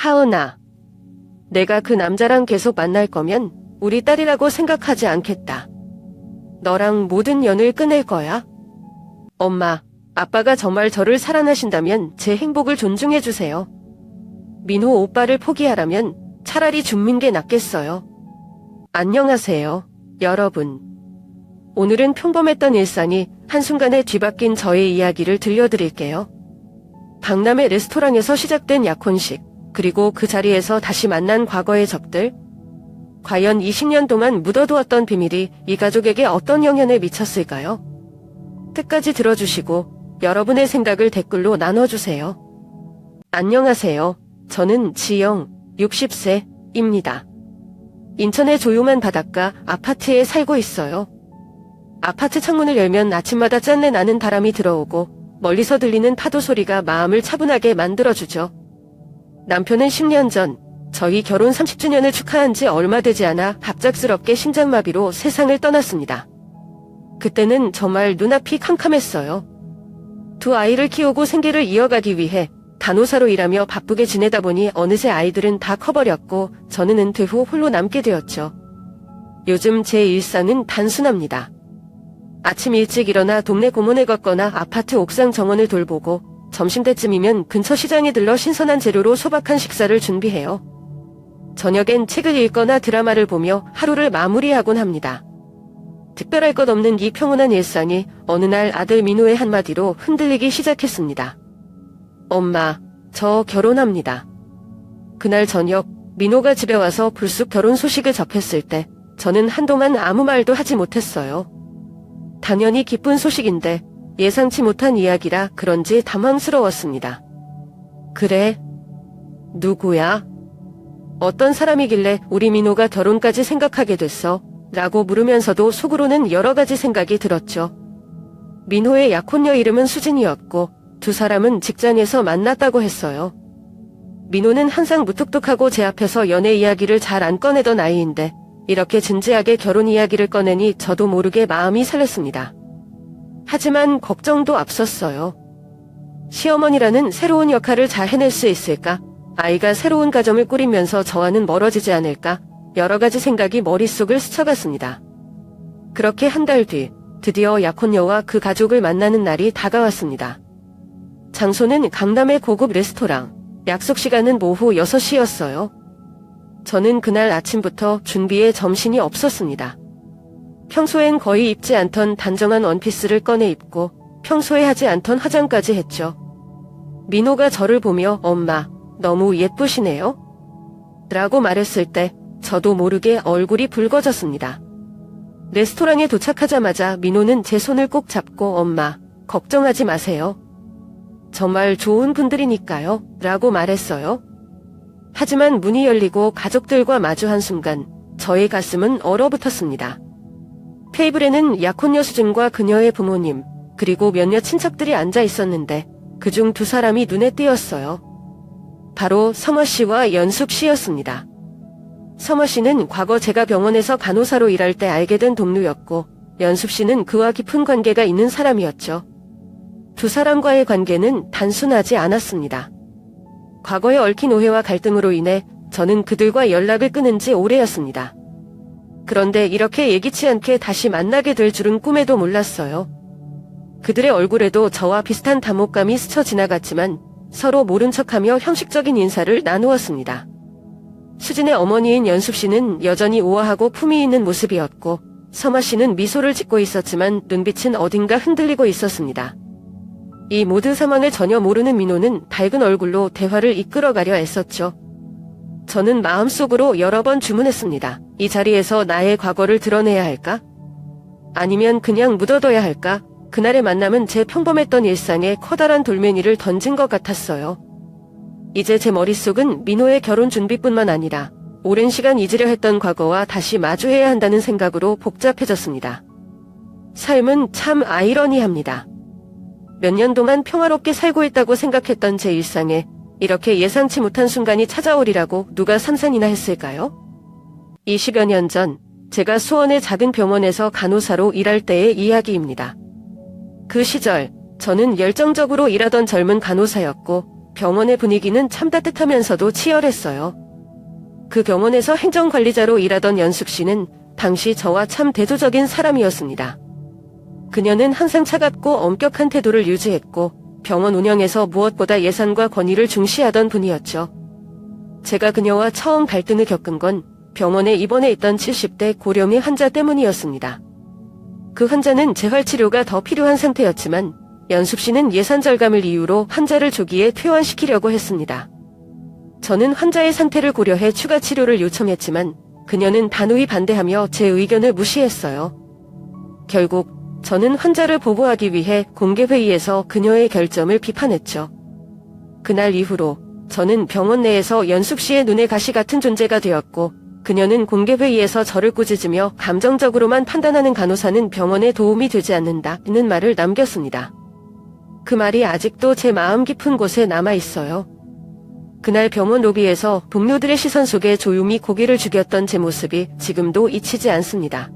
하은아, 내가 그 남자랑 계속 만날 거면 우리 딸이라고 생각하지 않겠다. 너랑 모든 연을 끊을 거야. 엄마, 아빠가 정말 저를 사랑하신다면 제 행복을 존중해주세요. 민호 오빠를 포기하라면 차라리 죽는 게 낫겠어요. 안녕하세요, 여러분. 오늘은 평범했던 일상이 한순간에 뒤바뀐 저의 이야기를 들려드릴게요. 강남의 레스토랑에서 시작된 약혼식, 그리고 그 자리에서 다시 만난 과거의 적들. 과연 20년 동안 묻어두었던 비밀이 이 가족에게 어떤 영향을 미쳤을까요? 끝까지 들어주시고 여러분의 생각을 댓글로 나눠주세요. 안녕하세요. 저는 지영, 60세입니다. 인천의 조용한 바닷가 아파트에 살고 있어요. 아파트 창문을 열면 아침마다 짠내 나는 바람이 들어오고 멀리서 들리는 파도 소리가 마음을 차분하게 만들어주죠. 남편은 10년 전 저희 결혼 30주년을 축하한 지 얼마 되지 않아 갑작스럽게 심장마비로 세상을 떠났습니다. 그때는 정말 눈앞이 캄캄했어요. 두 아이를 키우고 생계를 이어가기 위해 간호사로 일하며 바쁘게 지내다 보니 어느새 아이들은 다 커버렸고 저는 은퇴 후 홀로 남게 되었죠. 요즘 제 일상은 단순합니다. 아침 일찍 일어나 동네 공원을 걷거나 아파트 옥상 정원을 돌보고 점심때쯤이면 근처 시장에 들러 신선한 재료로 소박한 식사를 준비해요. 저녁엔 책을 읽거나 드라마를 보며 하루를 마무리하곤 합니다. 특별할 것 없는 이 평온한 일상이 어느 날 아들 민호의 한마디로 흔들리기 시작했습니다. 엄마, 저 결혼합니다. 그날 저녁 민호가 집에 와서 불쑥 결혼 소식을 접했을 때 저는 한동안 아무 말도 하지 못했어요. 당연히 기쁜 소식인데 예상치 못한 이야기라 그런지 당황스러웠습니다. 그래? 누구야? 어떤 사람이길래 우리 민호가 결혼까지 생각하게 됐어? 라고 물으면서도 속으로는 여러 가지 생각이 들었죠. 민호의 약혼녀 이름은 수진이었고 두 사람은 직장에서 만났다고 했어요. 민호는 항상 무뚝뚝하고 제 앞에서 연애 이야기를 잘 안 꺼내던 아이인데 이렇게 진지하게 결혼 이야기를 꺼내니 저도 모르게 마음이 설렜습니다. 하지만 걱정도 앞섰어요. 시어머니라는 새로운 역할을 잘 해낼 수 있을까? 아이가 새로운 가정을 꾸리면서 저와는 멀어지지 않을까? 여러 가지 생각이 머릿속을 스쳐갔습니다. 그렇게 한 달 뒤 드디어 약혼녀와 그 가족을 만나는 날이 다가왔습니다. 장소는 강남의 고급 레스토랑, 약속 시간은 오후 6시였어요. 저는 그날 아침부터 준비에 정신이 없었습니다. 평소엔 거의 입지 않던 단정한 원피스를 꺼내 입고 평소에 하지 않던 화장까지 했죠. 민호가 저를 보며 엄마, 너무 예쁘시네요? 라고 말했을 때 저도 모르게 얼굴이 붉어졌습니다. 레스토랑에 도착하자마자 민호는 제 손을 꼭 잡고 엄마, 걱정하지 마세요. 정말 좋은 분들이니까요. 라고 말했어요. 하지만 문이 열리고 가족들과 마주한 순간 저의 가슴은 얼어붙었습니다. 테이블에는 약혼녀 수진과 그녀의 부모님, 그리고 몇몇 친척들이 앉아 있었는데 그중 두 사람이 눈에 띄었어요. 바로 서머 씨와 연숙 씨였습니다. 서머 씨는 과거 제가 병원에서 간호사로 일할 때 알게 된 동료였고 연숙 씨는 그와 깊은 관계가 있는 사람이었죠. 두 사람과의 관계는 단순하지 않았습니다. 과거에 얽힌 오해와 갈등으로 인해 저는 그들과 연락을 끊은 지 오래였습니다. 그런데 이렇게 예기치 않게 다시 만나게 될 줄은 꿈에도 몰랐어요. 그들의 얼굴에도 저와 비슷한 담혹감이 스쳐 지나갔지만 서로 모른 척하며 형식적인 인사를 나누었습니다. 수진의 어머니인 연숙 씨는 여전히 우아하고 품위 있는 모습이었고 서마 씨는 미소를 짓고 있었지만 눈빛은 어딘가 흔들리고 있었습니다. 이 모든 상황을 전혀 모르는 민호는 밝은 얼굴로 대화를 이끌어가려 애썼죠. 저는 마음속으로 여러 번 주문했습니다. 이 자리에서 나의 과거를 드러내야 할까? 아니면 그냥 묻어둬야 할까? 그날의 만남은 제 평범했던 일상에 커다란 돌멩이를 던진 것 같았어요. 이제 제 머릿속은 민호의 결혼 준비뿐만 아니라 오랜 시간 잊으려 했던 과거와 다시 마주해야 한다는 생각으로 복잡해졌습니다. 삶은 참 아이러니합니다. 몇 년 동안 평화롭게 살고 있다고 생각했던 제 일상에 이렇게 예상치 못한 순간이 찾아오리라고 누가 상상이나 했을까요? 20여 년 전 제가 수원의 작은 병원에서 간호사로 일할 때의 이야기입니다. 그 시절 저는 열정적으로 일하던 젊은 간호사였고 병원의 분위기는 참 따뜻하면서도 치열했어요. 그 병원에서 행정관리자로 일하던 연숙 씨는 당시 저와 참 대조적인 사람이었습니다. 그녀는 항상 차갑고 엄격한 태도를 유지했고 병원 운영에서 무엇보다 예산과 권위를 중시하던 분이었죠. 제가 그녀와 처음 갈등을 겪은 건 병원에 입원해 있던 70대 고령의 환자 때문이었습니다. 그 환자는 재활치료가 더 필요한 상태였지만 연숙 씨는 예산 절감을 이유로 환자를 조기에 퇴원시키려고 했습니다. 저는 환자의 상태를 고려해 추가 치료를 요청했지만 그녀는 단호히 반대하며 제 의견을 무시했어요. 결국 저는 환자를 보호하기 위해 공개회의에서 그녀의 결정을 비판했죠. 그날 이후로 저는 병원 내에서 연숙 씨의 눈에 가시 같은 존재가 되었고 그녀는 공개회의에서 저를 꾸짖으며 감정적으로만 판단하는 간호사는 병원에 도움이 되지 않는다는 말을 남겼습니다. 그 말이 아직도 제 마음 깊은 곳에 남아있어요. 그날 병원 로비에서 동료들의 시선 속에 조용히 고개를 죽였던 제 모습이 지금도 잊히지 않습니다.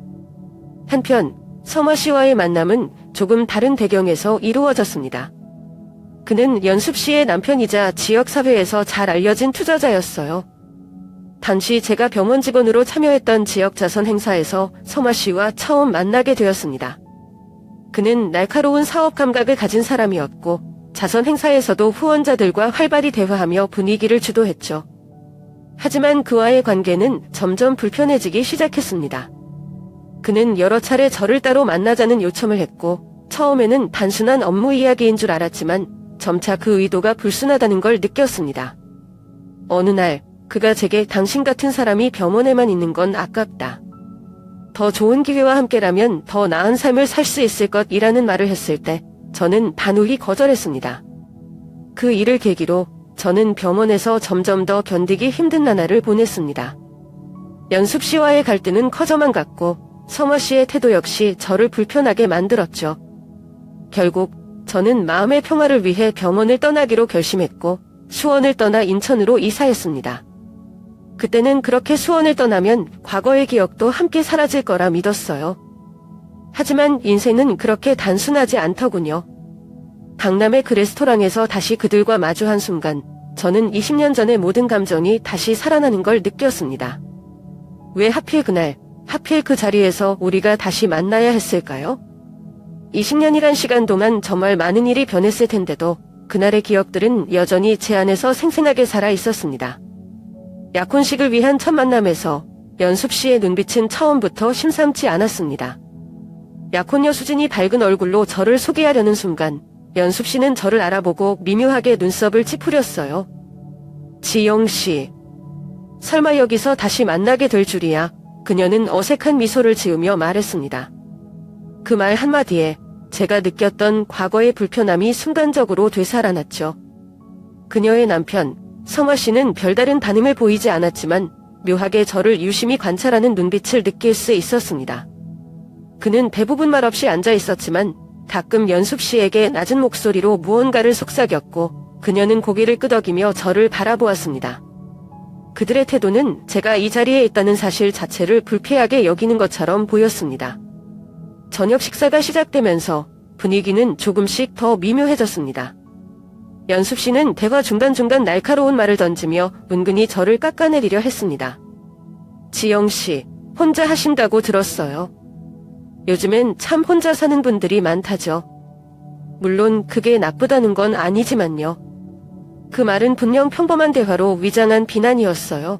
한편 서마 씨와의 만남은 조금 다른 배경에서 이루어졌습니다. 그는 연숙 씨의 남편이자 지역사회에서 잘 알려진 투자자였어요. 당시 제가 병원 직원으로 참여했던 지역 자선 행사에서 서마 씨와 처음 만나게 되었습니다. 그는 날카로운 사업 감각을 가진 사람이었고 자선 행사에서도 후원자들과 활발히 대화하며 분위기를 주도했죠. 하지만 그와의 관계는 점점 불편해지기 시작했습니다. 그는 여러 차례 저를 따로 만나자는 요청을 했고 처음에는 단순한 업무 이야기인 줄 알았지만 점차 그 의도가 불순하다는 걸 느꼈습니다. 어느 날 그가 제게 당신 같은 사람이 병원에만 있는 건 아깝다. 더 좋은 기회와 함께라면 더 나은 삶을 살 수 있을 것이라는 말을 했을 때 저는 단호히 거절했습니다. 그 일을 계기로 저는 병원에서 점점 더 견디기 힘든 나날을 보냈습니다. 연숙 씨와의 갈등은 커져만 갔고 서마 씨의 태도 역시 저를 불편하게 만들었죠. 결국 저는 마음의 평화를 위해 병원을 떠나기로 결심했고 수원을 떠나 인천으로 이사했습니다. 그때는 그렇게 수원을 떠나면 과거의 기억도 함께 사라질 거라 믿었어요. 하지만 인생은 그렇게 단순하지 않더군요. 강남의 그 레스토랑에서 다시 그들과 마주한 순간 저는 20년 전의 모든 감정이 다시 살아나는 걸 느꼈습니다. 왜 하필 그날, 하필 그 자리에서 우리가 다시 만나야 했을까요? 20년이란 시간 동안 정말 많은 일이 변했을 텐데도 그날의 기억들은 여전히 제 안에서 생생하게 살아 있었습니다. 약혼식을 위한 첫 만남에서 연숙 씨의 눈빛은 처음부터 심상치 않았습니다. 약혼녀 수진이 밝은 얼굴로 저를 소개하려는 순간 연숙 씨는 저를 알아보고 미묘하게 눈썹을 찌푸렸어요. 지영 씨. 설마 여기서 다시 만나게 될 줄이야. 그녀는 어색한 미소를 지으며 말했습니다. 그 말 한마디에 제가 느꼈던 과거의 불편함이 순간적으로 되살아났죠. 그녀의 남편 성화 씨는 별다른 반응을 보이지 않았지만 묘하게 저를 유심히 관찰하는 눈빛을 느낄 수 있었습니다. 그는 대부분 말없이 앉아 있었지만 가끔 연숙 씨에게 낮은 목소리로 무언가를 속삭였고 그녀는 고개를 끄덕이며 저를 바라보았습니다. 그들의 태도는 제가 이 자리에 있다는 사실 자체를 불쾌하게 여기는 것처럼 보였습니다. 저녁 식사가 시작되면서 분위기는 조금씩 더 미묘해졌습니다. 연숙 씨는 대화 중간중간 날카로운 말을 던지며 은근히 저를 깎아내리려 했습니다. 지영 씨, 혼자 하신다고 들었어요. 요즘엔 참 혼자 사는 분들이 많다죠. 물론 그게 나쁘다는 건 아니지만요. 그 말은 분명 평범한 대화로 위장한 비난이었어요.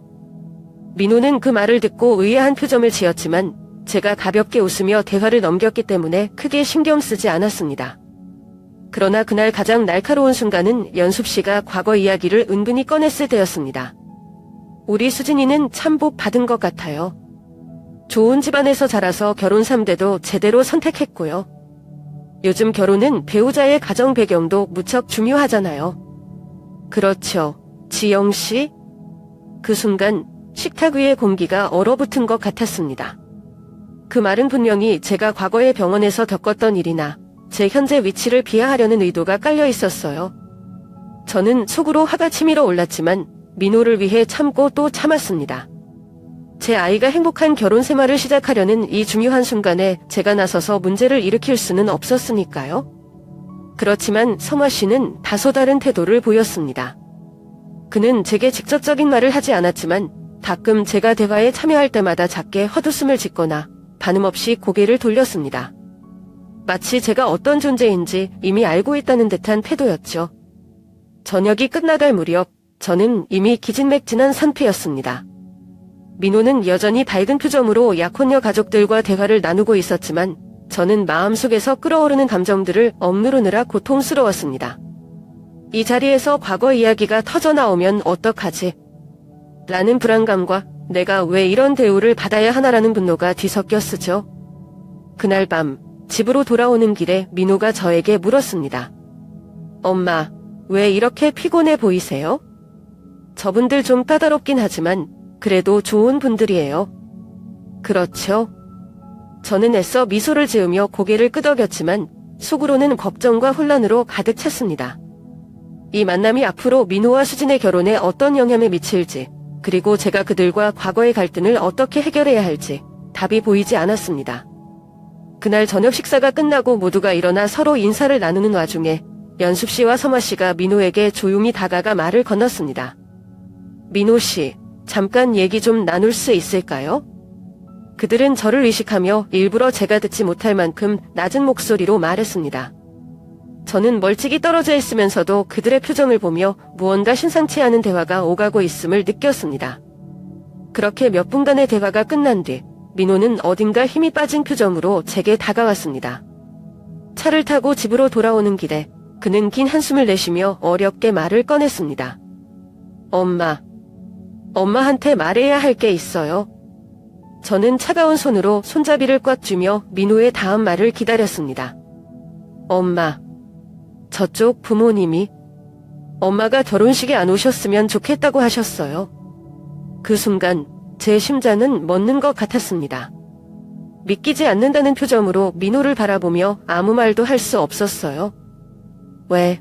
민호는 그 말을 듣고 의아한 표정을 지었지만 제가 가볍게 웃으며 대화를 넘겼기 때문에 크게 신경 쓰지 않았습니다. 그러나 그날 가장 날카로운 순간은 연숙 씨가 과거 이야기를 은근히 꺼냈을 때였습니다. 우리 수진이는 참 복 받은 것 같아요. 좋은 집안에서 자라서 결혼 3대도 제대로 선택했고요. 요즘 결혼은 배우자의 가정 배경도 무척 중요하잖아요. 그렇죠, 지영 씨? 그 순간 식탁 위의 공기가 얼어붙은 것 같았습니다. 그 말은 분명히 제가 과거의 병원에서 겪었던 일이나 제 현재 위치를 비하하려는 의도가 깔려 있었어요. 저는 속으로 화가 치밀어 올랐지만 민호를 위해 참고 또 참았습니다. 제 아이가 행복한 결혼 생활을 시작하려는 이 중요한 순간에 제가 나서서 문제를 일으킬 수는 없었으니까요. 그렇지만 성화 씨는 다소 다른 태도를 보였습니다. 그는 제게 직접적인 말을 하지 않았지만 가끔 제가 대화에 참여할 때마다 작게 헛웃음을 짓거나 반음 없이 고개를 돌렸습니다. 마치 제가 어떤 존재인지 이미 알고 있다는 듯한 태도였죠. 저녁이 끝나갈 무렵 저는 이미 기진맥진한 상태였습니다. 민호는 여전히 밝은 표정으로 약혼녀 가족들과 대화를 나누고 있었지만 저는 마음속에서 끓어오르는 감정들을 억누르느라 고통스러웠습니다. 이 자리에서 과거 이야기가 터져나오면 어떡하지? 라는 불안감과 내가 왜 이런 대우를 받아야 하나라는 분노가 뒤섞여 쓰죠. 그날 밤 집으로 돌아오는 길에 민호가 저에게 물었습니다. 엄마, 왜 이렇게 피곤해 보이세요? 저분들 좀 까다롭긴 하지만 그래도 좋은 분들이에요. 그렇죠? 저는 애써 미소를 지으며 고개를 끄덕였지만 속으로는 걱정과 혼란으로 가득 찼습니다. 이 만남이 앞으로 민호와 수진의 결혼에 어떤 영향을 미칠지, 그리고 제가 그들과 과거의 갈등을 어떻게 해결해야 할지 답이 보이지 않았습니다. 그날 저녁 식사가 끝나고 모두가 일어나 서로 인사를 나누는 와중에 연숙 씨와 서마 씨가 민호에게 조용히 다가가 말을 건넜습니다. 민호 씨, 잠깐 얘기 좀 나눌 수 있을까요? 그들은 저를 의식하며 일부러 제가 듣지 못할 만큼 낮은 목소리로 말했습니다. 저는 멀찍이 떨어져 있으면서도 그들의 표정을 보며 무언가 심상치 않은 대화가 오가고 있음을 느꼈습니다. 그렇게 몇 분간의 대화가 끝난 뒤 민호는 어딘가 힘이 빠진 표정으로 제게 다가왔습니다. 차를 타고 집으로 돌아오는 길에 그는 긴 한숨을 내쉬며 어렵게 말을 꺼냈습니다. 엄마한테 말해야 할 게 있어요. 저는 차가운 손으로 손잡이를 꽉 쥐며 민호의 다음 말을 기다렸습니다. 엄마, 저쪽 부모님이 엄마가 결혼식에 안 오셨으면 좋겠다고 하셨어요. 그 순간 제 심장은 멎는 것 같았습니다. 믿기지 않는다는 표정으로 민호를 바라보며 아무 말도 할 수 없었어요. 왜?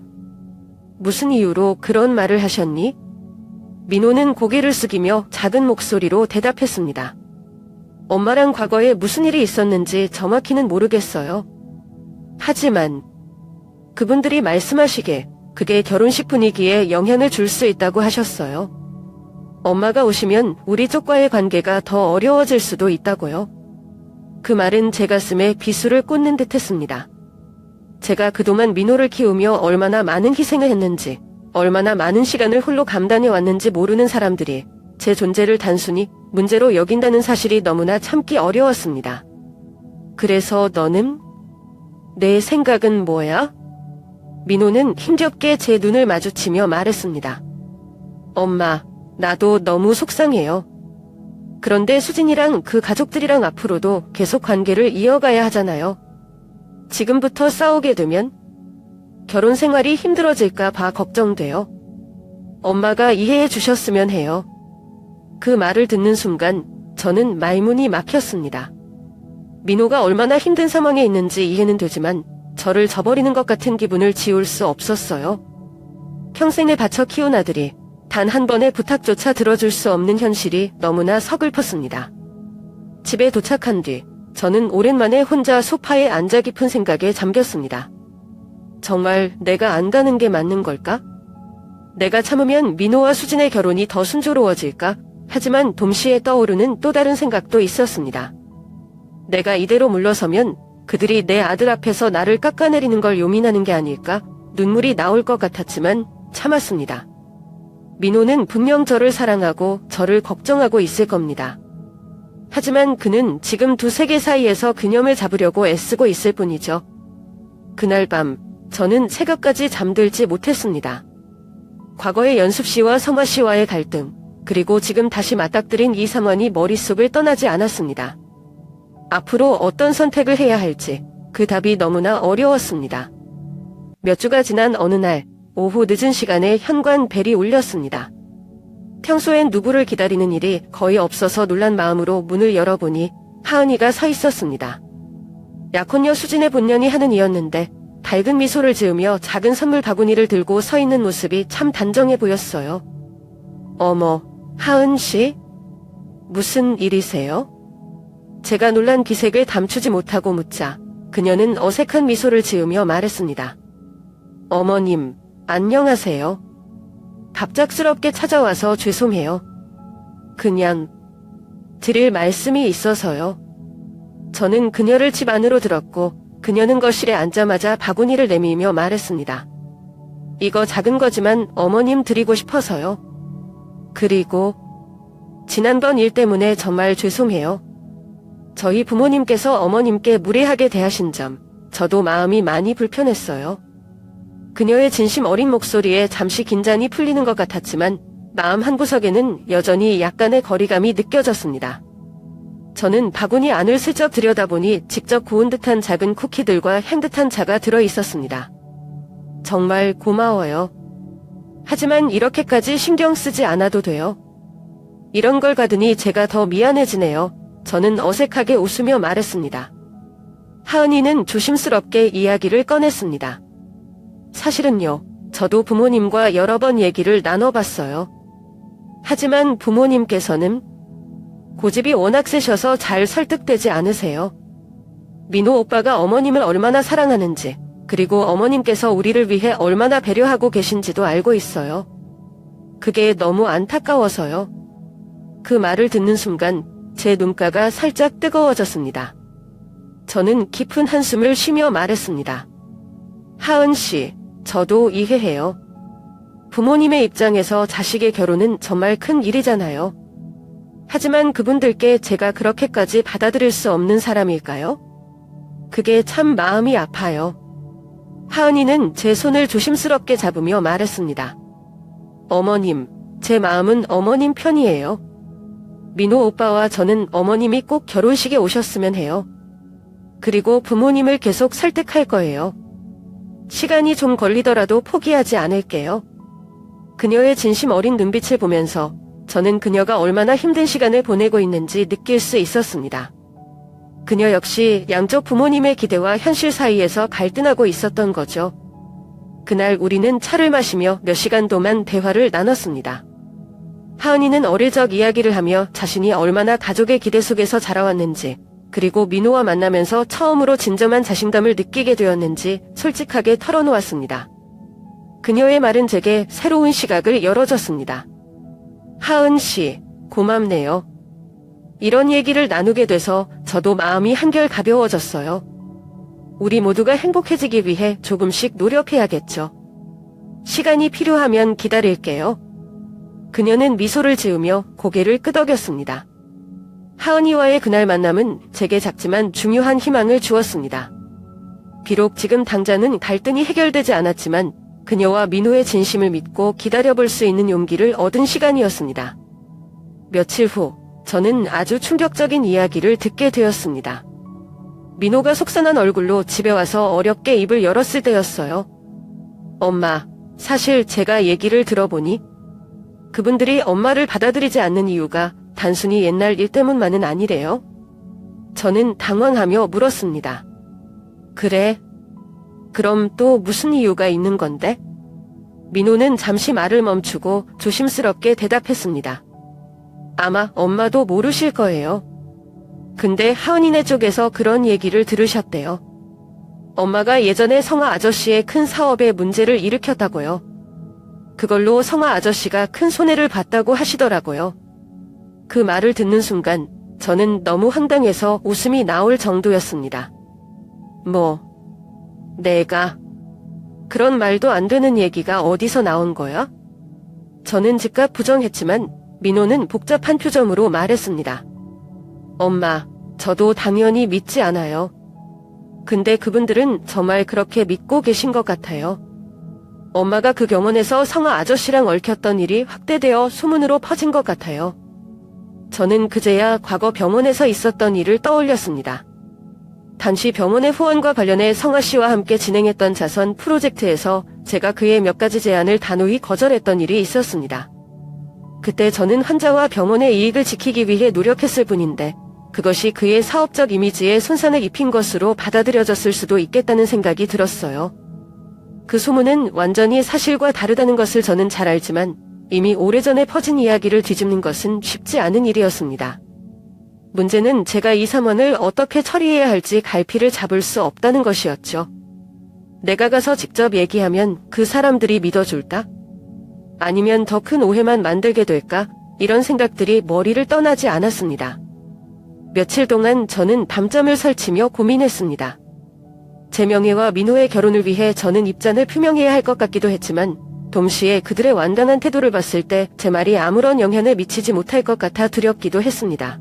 무슨 이유로 그런 말을 하셨니? 민호는 고개를 숙이며 작은 목소리로 대답했습니다. 엄마랑 과거에 무슨 일이 있었는지 정확히는 모르겠어요. 하지만 그분들이 말씀하시기에 그게 결혼식 분위기에 영향을 줄 수 있다고 하셨어요. 엄마가 오시면 우리 쪽과의 관계가 더 어려워질 수도 있다고요. 그 말은 제 가슴에 비수를 꽂는 듯 했습니다. 제가 그동안 민호를 키우며 얼마나 많은 희생을 했는지, 얼마나 많은 시간을 홀로 감당해 왔는지 모르는 사람들이 제 존재를 단순히 문제로 여긴다는 사실이 너무나 참기 어려웠습니다. 그래서 너는? 내 생각은 뭐야? 민호는 힘겹게 제 눈을 마주치며 말했습니다. 엄마, 나도 너무 속상해요. 그런데 수진이랑 그 가족들이랑 앞으로도 계속 관계를 이어가야 하잖아요. 지금부터 싸우게 되면 결혼 생활이 힘들어질까 봐 걱정돼요. 엄마가 이해해 주셨으면 해요. 그 말을 듣는 순간 저는 말문이 막혔습니다. 민호가 얼마나 힘든 상황에 있는지 이해는 되지만 저를 저버리는 것 같은 기분을 지울 수 없었어요. 평생을 바쳐 키운 아들이 단 한 번의 부탁조차 들어줄 수 없는 현실이 너무나 서글펐습니다. 집에 도착한 뒤 저는 오랜만에 혼자 소파에 앉아 깊은 생각에 잠겼습니다. 정말 내가 안 가는 게 맞는 걸까? 내가 참으면 민호와 수진의 결혼이 더 순조로워질까? 하지만 동시에 떠오르는 또 다른 생각도 있었습니다. 내가 이대로 물러서면 그들이 내 아들 앞에서 나를 깎아내리는 걸 용인하는 게 아닐까? 눈물이 나올 것 같았지만 참았습니다. 민호는 분명 저를 사랑하고 저를 걱정하고 있을 겁니다. 하지만 그는 지금 두 세계 사이에서 균형을 잡으려고 애쓰고 있을 뿐이죠. 그날 밤 저는 새벽까지 잠들지 못했습니다. 과거의 연숙 씨와 성화 씨와의 갈등, 그리고 지금 다시 맞닥뜨린 이 상황이 머릿속을 떠나지 않았습니다. 앞으로 어떤 선택을 해야 할지 그 답이 너무나 어려웠습니다. 몇 주가 지난 어느 날 오후 늦은 시간에 현관 벨이 울렸습니다. 평소엔 누구를 기다리는 일이 거의 없어서 놀란 마음으로 문을 열어보니 하은이가 서 있었습니다. 약혼녀 수진의 본년이 하은이였는데 밝은 미소를 지으며 작은 선물 바구니를 들고 서 있는 모습이 참 단정해 보였어요. 어머, 하은 씨? 무슨 일이세요? 제가 놀란 기색을 감추지 못하고 묻자 그녀는 어색한 미소를 지으며 말했습니다. 어머님, 안녕하세요. 갑작스럽게 찾아와서 죄송해요. 그냥 드릴 말씀이 있어서요. 저는 그녀를 집 안으로 들었고 그녀는 거실에 앉자마자 바구니를 내밀며 말했습니다. 이거 작은 거지만 어머님 드리고 싶어서요. 그리고 지난번 일 때문에 정말 죄송해요. 저희 부모님께서 어머님께 무례하게 대하신 점 저도 마음이 많이 불편했어요. 그녀의 진심 어린 목소리에 잠시 긴장이 풀리는 것 같았지만 마음 한구석에는 여전히 약간의 거리감이 느껴졌습니다. 저는 바구니 안을 슬쩍 들여다보니 직접 구운 듯한 작은 쿠키들과 햄 듯한 차가 들어있었습니다. 정말 고마워요. 하지만 이렇게까지 신경 쓰지 않아도 돼요. 이런 걸 가드니 제가 더 미안해지네요. 저는 어색하게 웃으며 말했습니다. 하은이는 조심스럽게 이야기를 꺼냈습니다. 사실은요, 저도 부모님과 여러 번 얘기를 나눠봤어요. 하지만 부모님께서는 고집이 워낙 세셔서 잘 설득되지 않으세요. 민호 오빠가 어머님을 얼마나 사랑하는지, 그리고 어머님께서 우리를 위해 얼마나 배려하고 계신지도 알고 있어요. 그게 너무 안타까워서요. 그 말을 듣는 순간 제 눈가가 살짝 뜨거워졌습니다. 저는 깊은 한숨을 쉬며 말했습니다. 하은 씨, 저도 이해해요. 부모님의 입장에서 자식의 결혼은 정말 큰 일이잖아요. 하지만 그분들께 제가 그렇게까지 받아들일 수 없는 사람일까요? 그게 참 마음이 아파요. 하은이는 제 손을 조심스럽게 잡으며 말했습니다. 어머님, 제 마음은 어머님 편이에요. 민호 오빠와 저는 어머님이 꼭 결혼식에 오셨으면 해요. 그리고 부모님을 계속 설득할 거예요. 시간이 좀 걸리더라도 포기하지 않을게요. 그녀의 진심 어린 눈빛을 보면서 저는 그녀가 얼마나 힘든 시간을 보내고 있는지 느낄 수 있었습니다. 그녀 역시 양쪽 부모님의 기대와 현실 사이에서 갈등하고 있었던 거죠. 그날 우리는 차를 마시며 몇 시간 동안 대화를 나눴습니다. 하은이는 어릴 적 이야기를 하며 자신이 얼마나 가족의 기대 속에서 자라왔는지, 그리고 민호와 만나면서 처음으로 진정한 자신감을 느끼게 되었는지 솔직하게 털어놓았습니다. 그녀의 말은 제게 새로운 시각을 열어줬습니다. 하은 씨, 고맙네요. 이런 얘기를 나누게 돼서 저도 마음이 한결 가벼워졌어요. 우리 모두가 행복해지기 위해 조금씩 노력해야겠죠. 시간이 필요하면 기다릴게요. 그녀는 미소를 지으며 고개를 끄덕였습니다. 하은이와의 그날 만남은 제게 작지만 중요한 희망을 주었습니다. 비록 지금 당장은 갈등이 해결되지 않았지만 그녀와 민호의 진심을 믿고 기다려볼 수 있는 용기를 얻은 시간이었습니다. 며칠 후 저는 아주 충격적인 이야기를 듣게 되었습니다. 민호가 속상한 얼굴로 집에 와서 어렵게 입을 열었을 때였어요. 엄마, 사실 제가 얘기를 들어보니 그분들이 엄마를 받아들이지 않는 이유가 단순히 옛날 일 때문만은 아니래요. 저는 당황하며 물었습니다. 그래? 그럼 또 무슨 이유가 있는 건데? 민호는 잠시 말을 멈추고 조심스럽게 대답했습니다. 아마 엄마도 모르실 거예요. 근데 하은이네 쪽에서 그런 얘기를 들으셨대요. 엄마가 예전에 성화 아저씨의 큰 사업에 문제를 일으켰다고요. 그걸로 성화 아저씨가 큰 손해를 봤다고 하시더라고요. 그 말을 듣는 순간 저는 너무 황당해서 웃음이 나올 정도였습니다. 내가 그런 말도 안 되는 얘기가 어디서 나온 거야? 저는 즉각 부정했지만 민호는 복잡한 표정으로 말했습니다. 엄마, 저도 당연히 믿지 않아요. 근데 그분들은 정말 그렇게 믿고 계신 것 같아요. 엄마가 그 병원에서 성화 아저씨랑 얽혔던 일이 확대되어 소문으로 퍼진 것 같아요. 저는 그제야 과거 병원에서 있었던 일을 떠올렸습니다. 당시 병원의 후원과 관련해 성화 씨와 함께 진행했던 자선 프로젝트에서 제가 그의 몇 가지 제안을 단호히 거절했던 일이 있었습니다. 그때 저는 환자와 병원의 이익을 지키기 위해 노력했을 뿐인데 그것이 그의 사업적 이미지에 손상을 입힌 것으로 받아들여졌을 수도 있겠다는 생각이 들었어요. 그 소문은 완전히 사실과 다르다는 것을 저는 잘 알지만 이미 오래전에 퍼진 이야기를 뒤집는 것은 쉽지 않은 일이었습니다. 문제는 제가 이 상황을 어떻게 처리해야 할지 갈피를 잡을 수 없다는 것이었죠. 내가 가서 직접 얘기하면 그 사람들이 믿어줄까? 아니면 더 큰 오해만 만들게 될까? 이런 생각들이 머리를 떠나지 않았습니다. 며칠 동안 저는 밤잠을 설치며 고민했습니다. 제 명예와 민호의 결혼을 위해 저는 입장을 표명해야 할 것 같기도 했지만 동시에 그들의 완강한 태도를 봤을 때 제 말이 아무런 영향을 미치지 못할 것 같아 두렵기도 했습니다.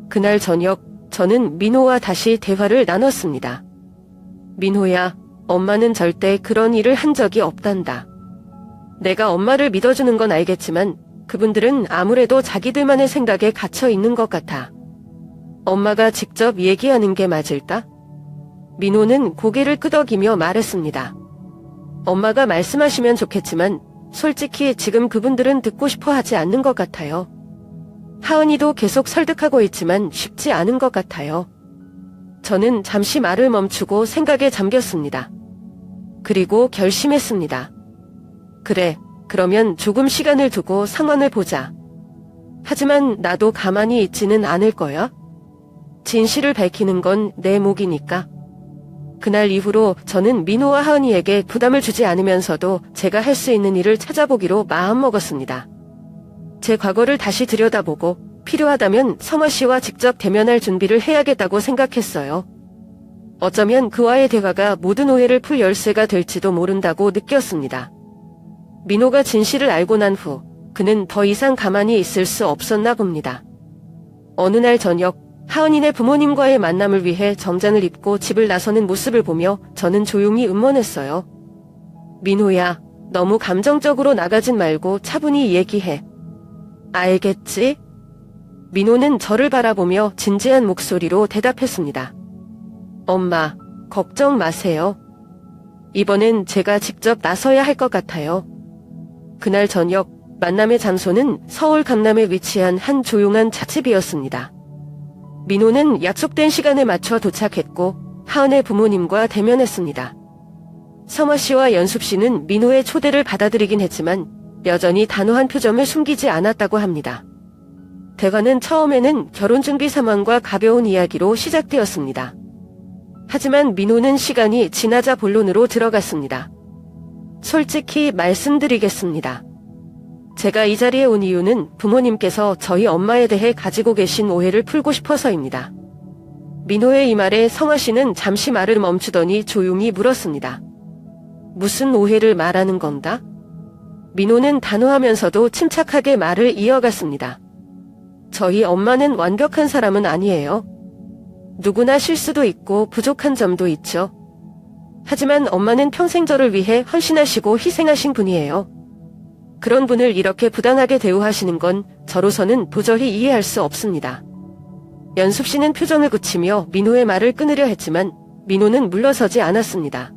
그날 저녁 저는 민호와 다시 대화를 나눴습니다. 민호야, 엄마는 절대 그런 일을 한 적이 없단다. 내가 엄마를 믿어주는 건 알겠지만 그분들은 아무래도 자기들만의 생각에 갇혀 있는 것 같아. 엄마가 직접 얘기하는 게 맞을까? 민호는 고개를 끄덕이며 말했습니다. 엄마가 말씀하시면 좋겠지만 솔직히 지금 그분들은 듣고 싶어 하지 않는 것 같아요. 하은이도 계속 설득하고 있지만 쉽지 않은 것 같아요. 저는 잠시 말을 멈추고 생각에 잠겼습니다. 그리고 결심했습니다. 그래, 그러면 조금 시간을 두고 상황을 보자. 하지만 나도 가만히 있지는 않을 거야. 진실을 밝히는 건 내 몫이니까. 그날 이후로 저는 민호와 하은이에게 부담을 주지 않으면서도 제가 할 수 있는 일을 찾아보기로 마음먹었습니다. 제 과거를 다시 들여다보고 필요하다면 성화 씨와 직접 대면할 준비를 해야겠다고 생각했어요. 어쩌면 그와의 대화가 모든 오해를 풀 열쇠가 될지도 모른다고 느꼈습니다. 민호가 진실을 알고 난 후 그는 더 이상 가만히 있을 수 없었나 봅니다. 어느 날 저녁 하은이네 부모님과의 만남을 위해 정장을 입고 집을 나서는 모습을 보며 저는 조용히 음모했어요. 민호야, 너무 감정적으로 나가진 말고 차분히 얘기해. 알겠지? 민호는 저를 바라보며 진지한 목소리로 대답했습니다. 엄마, 걱정 마세요. 이번엔 제가 직접 나서야 할 것 같아요. 그날 저녁 만남의 장소는 서울 강남에 위치한 한 조용한 찻집이었습니다. 민호는 약속된 시간에 맞춰 도착했고 하은의 부모님과 대면했습니다. 성화 씨와 연숙 씨는 민호의 초대를 받아들이긴 했지만 여전히 단호한 표정을 숨기지 않았다고 합니다. 대화는 처음에는 결혼 준비 상황과 가벼운 이야기로 시작되었습니다. 하지만 민호는 시간이 지나자 본론으로 들어갔습니다. 솔직히 말씀드리겠습니다. 제가 이 자리에 온 이유는 부모님께서 저희 엄마에 대해 가지고 계신 오해를 풀고 싶어서입니다. 민호의 이 말에 성화 씨는 잠시 말을 멈추더니 조용히 물었습니다. 무슨 오해를 말하는 건가? 민호는 단호하면서도 침착하게 말을 이어갔습니다. 저희 엄마는 완벽한 사람은 아니에요. 누구나 실수도 있고 부족한 점도 있죠. 하지만 엄마는 평생 저를 위해 헌신하시고 희생하신 분이에요. 그런 분을 이렇게 부당하게 대우하시는 건 저로서는 도저히 이해할 수 없습니다. 연숙 씨는 표정을 굳히며 민호의 말을 끊으려 했지만 민호는 물러서지 않았습니다.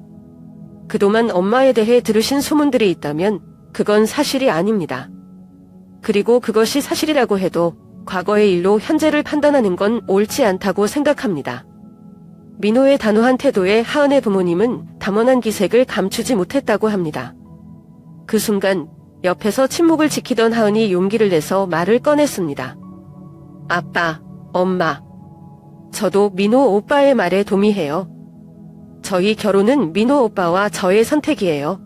그동안 엄마에 대해 들으신 소문들이 있다면 그건 사실이 아닙니다. 그리고 그것이 사실이라고 해도 과거의 일로 현재를 판단하는 건 옳지 않다고 생각합니다. 민호의 단호한 태도에 하은의 부모님은 담원한 기색을 감추지 못했다고 합니다. 그 순간 옆에서 침묵을 지키던 하은이 용기를 내서 말을 꺼냈습니다. 아빠, 엄마. 저도 민호 오빠의 말에 동의해요. 저희 결혼은 민호 오빠와 저의 선택이에요.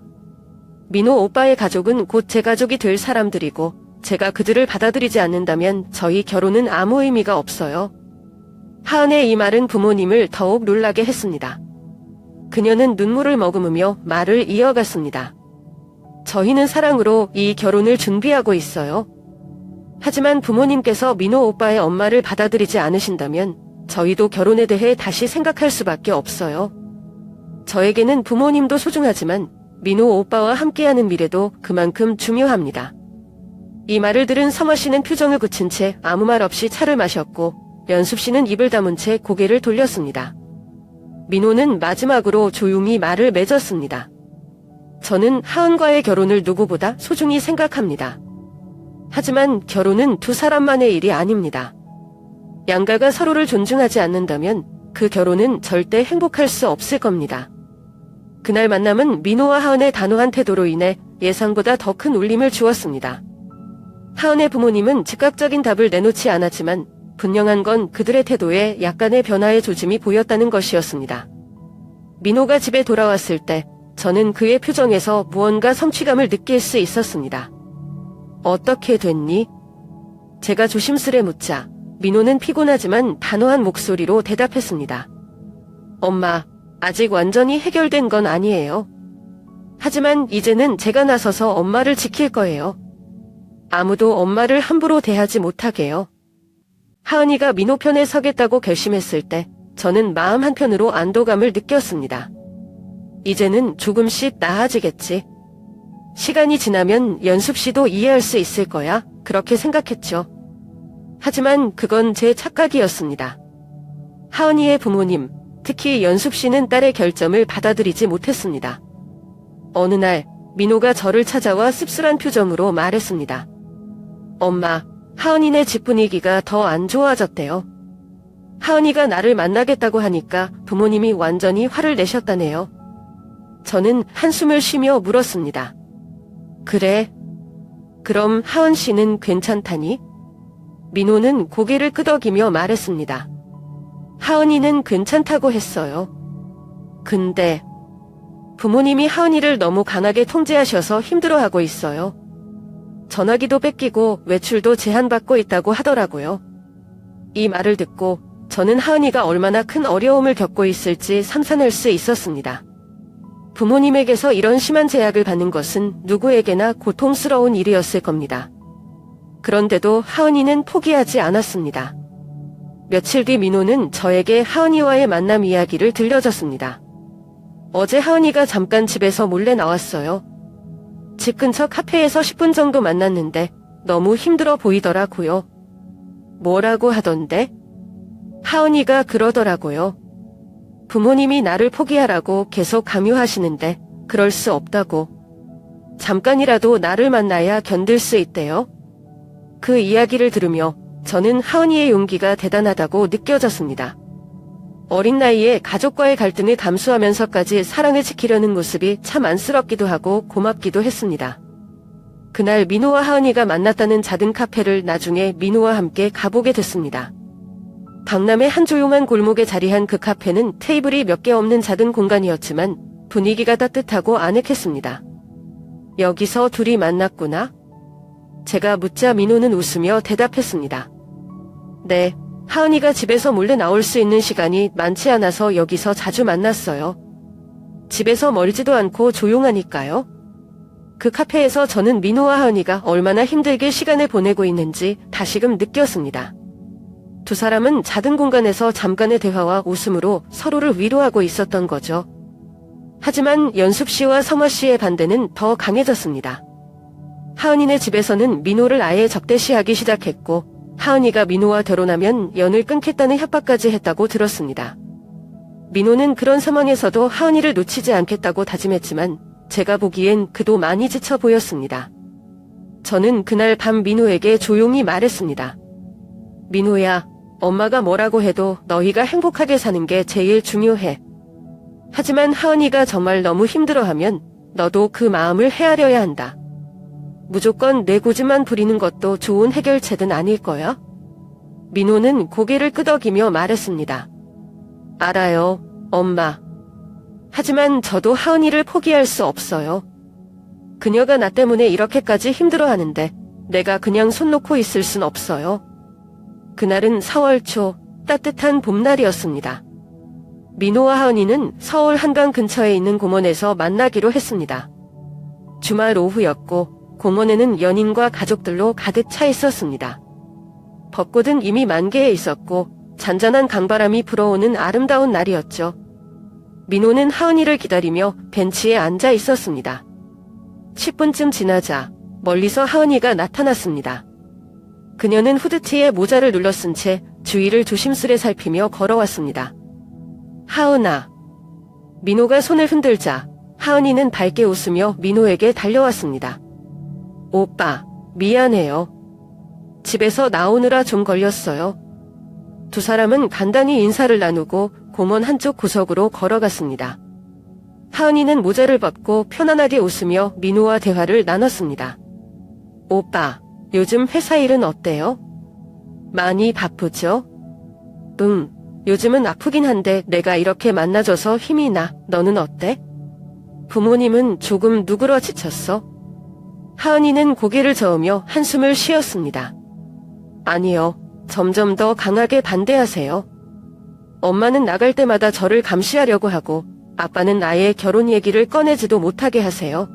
민호 오빠의 가족은 곧 제 가족이 될 사람들이고 제가 그들을 받아들이지 않는다면 저희 결혼은 아무 의미가 없어요. 하은의 이 말은 부모님을 더욱 놀라게 했습니다. 그녀는 눈물을 머금으며 말을 이어갔습니다. 저희는 사랑으로 이 결혼을 준비하고 있어요. 하지만 부모님께서 민호 오빠의 엄마를 받아들이지 않으신다면 저희도 결혼에 대해 다시 생각할 수밖에 없어요. 저에게는 부모님도 소중하지만 민호 오빠와 함께하는 미래도 그만큼 중요합니다. 이 말을 들은 성화 씨는 표정을 굳힌 채 아무 말 없이 차를 마셨고 연숙 씨는 입을 다문 채 고개를 돌렸습니다. 민호는 마지막으로 조용히 말을 맺었습니다. 저는 하은과의 결혼을 누구보다 소중히 생각합니다. 하지만 결혼은 두 사람만의 일이 아닙니다. 양가가 서로를 존중하지 않는다면 그 결혼은 절대 행복할 수 없을 겁니다. 그날 만남은 민호와 하은의 단호한 태도로 인해 예상보다 더 큰 울림을 주었습니다. 하은의 부모님은 즉각적인 답을 내놓지 않았지만 분명한 건 그들의 태도에 약간의 변화의 조짐이 보였다는 것이었습니다. 민호가 집에 돌아왔을 때 저는 그의 표정에서 무언가 성취감을 느낄 수 있었습니다. 어떻게 됐니? 제가 조심스레 묻자 민호는 피곤하지만 단호한 목소리로 대답했습니다. 엄마, 아직 완전히 해결된 건 아니에요. 하지만 이제는 제가 나서서 엄마를 지킬 거예요. 아무도 엄마를 함부로 대하지 못하게요. 하은이가 민호 편에 서겠다고 결심했을 때 저는 마음 한편으로 안도감을 느꼈습니다. 이제는 조금씩 나아지겠지. 시간이 지나면 연숙 씨도 이해할 수 있을 거야. 그렇게 생각했죠. 하지만 그건 제 착각이었습니다. 하은이의 부모님, 특히 연숙 씨는 딸의 결정을 받아들이지 못했습니다. 어느 날 민호가 저를 찾아와 씁쓸한 표정으로 말했습니다. 엄마, 하은이네 집 분위기가 더 안 좋아졌대요. 하은이가 나를 만나겠다고 하니까 부모님이 완전히 화를 내셨다네요. 저는 한숨을 쉬며 물었습니다. 그래? 그럼 하은 씨는 괜찮다니? 민호는 고개를 끄덕이며 말했습니다. 하은이는 괜찮다고 했어요. 근데 부모님이 하은이를 너무 강하게 통제하셔서 힘들어하고 있어요. 전화기도 뺏기고 외출도 제한받고 있다고 하더라고요. 이 말을 듣고 저는 하은이가 얼마나 큰 어려움을 겪고 있을지 상상할 수 있었습니다. 부모님에게서 이런 심한 제약을 받는 것은 누구에게나 고통스러운 일이었을 겁니다. 그런데도 하은이는 포기하지 않았습니다. 며칠 뒤 민호는 저에게 하은이와의 만남 이야기를 들려줬습니다. 어제 하은이가 잠깐 집에서 몰래 나왔어요. 집 근처 카페에서 10분 정도 만났는데 너무 힘들어 보이더라고요. 뭐라고 하던데? 하은이가 그러더라고요. 부모님이 나를 포기하라고 계속 강요하시는데 그럴 수 없다고. 잠깐이라도 나를 만나야 견딜 수 있대요. 그 이야기를 들으며 저는 하은이의 용기가 대단하다고 느껴졌습니다. 어린 나이에 가족과의 갈등을 감수하면서까지 사랑을 지키려는 모습이 참 안쓰럽기도 하고 고맙기도 했습니다. 그날 민호와 하은이가 만났다는 작은 카페를 나중에 민호와 함께 가보게 됐습니다. 강남의 한 조용한 골목에 자리한 그 카페는 테이블이 몇 개 없는 작은 공간이었지만 분위기가 따뜻하고 아늑했습니다. 여기서 둘이 만났구나? 제가 묻자 민호는 웃으며 대답했습니다. 네, 하은이가 집에서 몰래 나올 수 있는 시간이 많지 않아서 여기서 자주 만났어요. 집에서 멀지도 않고 조용하니까요. 그 카페에서 저는 민호와 하은이가 얼마나 힘들게 시간을 보내고 있는지 다시금 느꼈습니다. 두 사람은 작은 공간에서 잠깐의 대화와 웃음으로 서로를 위로하고 있었던 거죠. 하지만 연숙 씨와 성화 씨의 반대는 더 강해졌습니다. 하은이네 집에서는 민호를 아예 적대시하기 시작했고 하은이가 민호와 결혼하면 연을 끊겠다는 협박까지 했다고 들었습니다. 민호는 그런 상황에서도 하은이를 놓치지 않겠다고 다짐했지만 제가 보기엔 그도 많이 지쳐 보였습니다. 저는 그날 밤 민호에게 조용히 말했습니다. 민호야, 엄마가 뭐라고 해도 너희가 행복하게 사는 게 제일 중요해. 하지만 하은이가 정말 너무 힘들어하면 너도 그 마음을 헤아려야 한다. 무조건 내 고집만 부리는 것도 좋은 해결책은 아닐 거야. 민호는 고개를 끄덕이며 말했습니다. 알아요, 엄마. 하지만 저도 하은이를 포기할 수 없어요. 그녀가 나 때문에 이렇게까지 힘들어하는데 내가 그냥 손 놓고 있을 순 없어요. 그날은 4월 초 따뜻한 봄날이었습니다. 민호와 하은이는 서울 한강 근처에 있는 공원에서 만나기로 했습니다. 주말 오후였고 공원에는 연인과 가족들로 가득 차 있었습니다. 벚꽃은 이미 만개해 있었고 잔잔한 강바람이 불어오는 아름다운 날이었죠. 민호는 하은이를 기다리며 벤치에 앉아 있었습니다. 10분쯤 지나자 멀리서 하은이가 나타났습니다. 그녀는 후드티에 모자를 눌러쓴 채 주위를 조심스레 살피며 걸어왔습니다. 하은아. 민호가 손을 흔들자 하은이는 밝게 웃으며 민호에게 달려왔습니다. 오빠, 미안해요. 집에서 나오느라 좀 걸렸어요. 두 사람은 간단히 인사를 나누고 공원 한쪽 구석으로 걸어갔습니다. 하은이는 모자를 벗고 편안하게 웃으며 민호와 대화를 나눴습니다. 오빠, 요즘 회사 일은 어때요? 많이 바쁘죠? 요즘은 아프긴 한데 내가 이렇게 만나줘서 힘이 나. 너는 어때? 부모님은 조금 누그러지쳤어. 하은이는 고개를 저으며 한숨을 쉬었습니다. 아니요. 점점 더 강하게 반대하세요. 엄마는 나갈 때마다 저를 감시하려고 하고 아빠는 아예 결혼 얘기를 꺼내지도 못하게 하세요.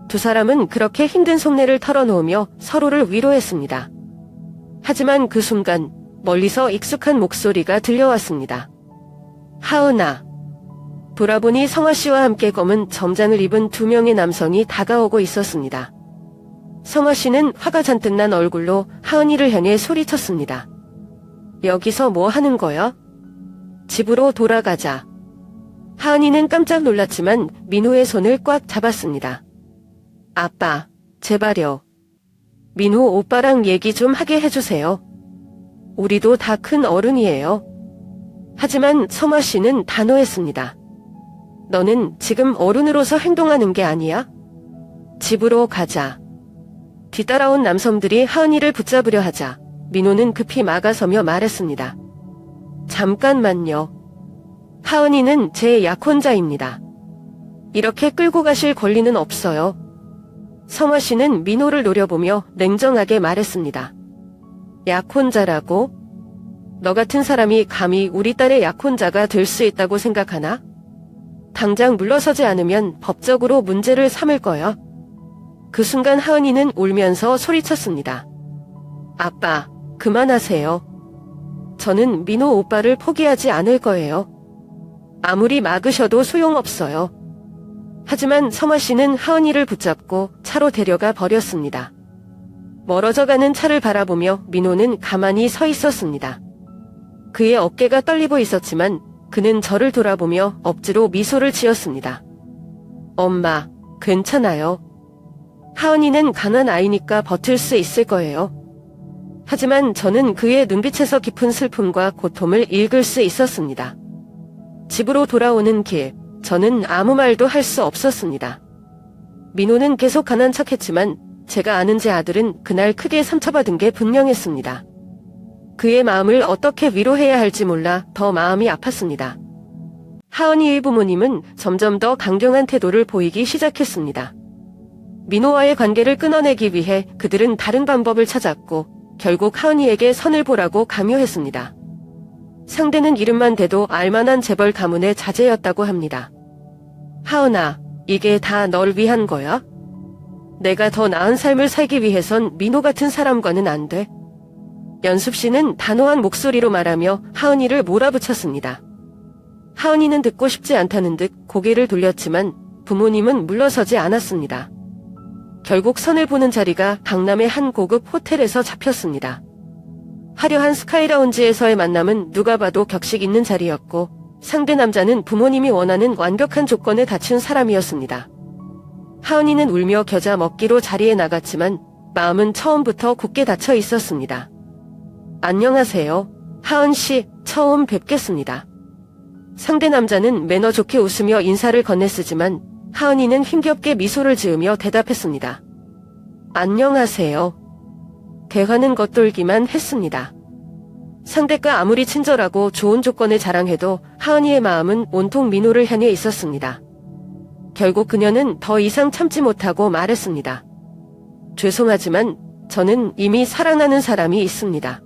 두 사람은 그렇게 힘든 속내를 털어놓으며 서로를 위로했습니다. 하지만 그 순간 멀리서 익숙한 목소리가 들려왔습니다. 하은아. 돌아보니 성화 씨와 함께 검은 점장을 입은 두 명의 남성이 다가오고 있었습니다. 성화 씨는 화가 잔뜩 난 얼굴로 하은이를 향해 소리쳤습니다. 여기서 뭐 하는 거야? 집으로 돌아가자. 하은이는 깜짝 놀랐지만 민호의 손을 꽉 잡았습니다. 아빠, 제발요. 민호 오빠랑 얘기 좀 하게 해주세요. 우리도 다 큰 어른이에요. 하지만 성화 씨는 단호했습니다. 너는 지금 어른으로서 행동하는 게 아니야? 집으로 가자. 뒤따라온 남성들이 하은이를 붙잡으려 하자 민호는 급히 막아서며 말했습니다. 잠깐만요. 하은이는 제 약혼자입니다. 이렇게 끌고 가실 권리는 없어요. 성화 씨는 민호를 노려보며 냉정하게 말했습니다. 약혼자라고? 너 같은 사람이 감히 우리 딸의 약혼자가 될 수 있다고 생각하나? 당장 물러서지 않으면 법적으로 문제를 삼을 거야. 그 순간 하은이는 울면서 소리쳤습니다. 아빠, 그만하세요. 저는 민호 오빠를 포기하지 않을 거예요. 아무리 막으셔도 소용없어요. 하지만 성화 씨는 하은이를 붙잡고 차로 데려가 버렸습니다. 멀어져가는 차를 바라보며 민호는 가만히 서 있었습니다. 그의 어깨가 떨리고 있었지만 그는 저를 돌아보며 억지로 미소를 지었습니다. 엄마, 괜찮아요. 하은이는 가난 아이니까 버틸 수 있을 거예요. 하지만 저는 그의 눈빛에서 깊은 슬픔과 고통을 읽을 수 있었습니다. 집으로 돌아오는 길, 저는 아무 말도 할 수 없었습니다. 민호는 계속 가난 척했지만 제가 아는 제 아들은 그날 크게 상처받은 게 분명했습니다. 그의 마음을 어떻게 위로해야 할지 몰라 더 마음이 아팠습니다. 하은이의 부모님은 점점 더 강경한 태도를 보이기 시작했습니다. 민호와의 관계를 끊어내기 위해 그들은 다른 방법을 찾았고 결국 하은이에게 선을 보라고 강요했습니다. 상대는 이름만 대도 알만한 재벌 가문의 자제였다고 합니다. 하은아, 이게 다 널 위한 거야? 내가 더 나은 삶을 살기 위해선 민호 같은 사람과는 안 돼. 연숙 씨는 단호한 목소리로 말하며 하은이를 몰아붙였습니다. 하은이는 듣고 싶지 않다는 듯 고개를 돌렸지만 부모님은 물러서지 않았습니다. 결국 선을 보는 자리가 강남의 한 고급 호텔에서 잡혔습니다. 화려한 스카이라운지에서의 만남은 누가 봐도 격식 있는 자리였고 상대 남자는 부모님이 원하는 완벽한 조건을 갖춘 사람이었습니다. 하은이는 울며 겨자 먹기로 자리에 나갔지만 마음은 처음부터 굳게 닫혀 있었습니다. 안녕하세요. 하은 씨, 처음 뵙겠습니다. 상대 남자는 매너 좋게 웃으며 인사를 건넸으지만 하은이는 힘겹게 미소를 지으며 대답했습니다. 안녕하세요. 대화는 겉돌기만 했습니다. 상대가 아무리 친절하고 좋은 조건을 자랑해도 하은이의 마음은 온통 민호를 향해 있었습니다. 결국 그녀는 더 이상 참지 못하고 말했습니다. 죄송하지만 저는 이미 사랑하는 사람이 있습니다.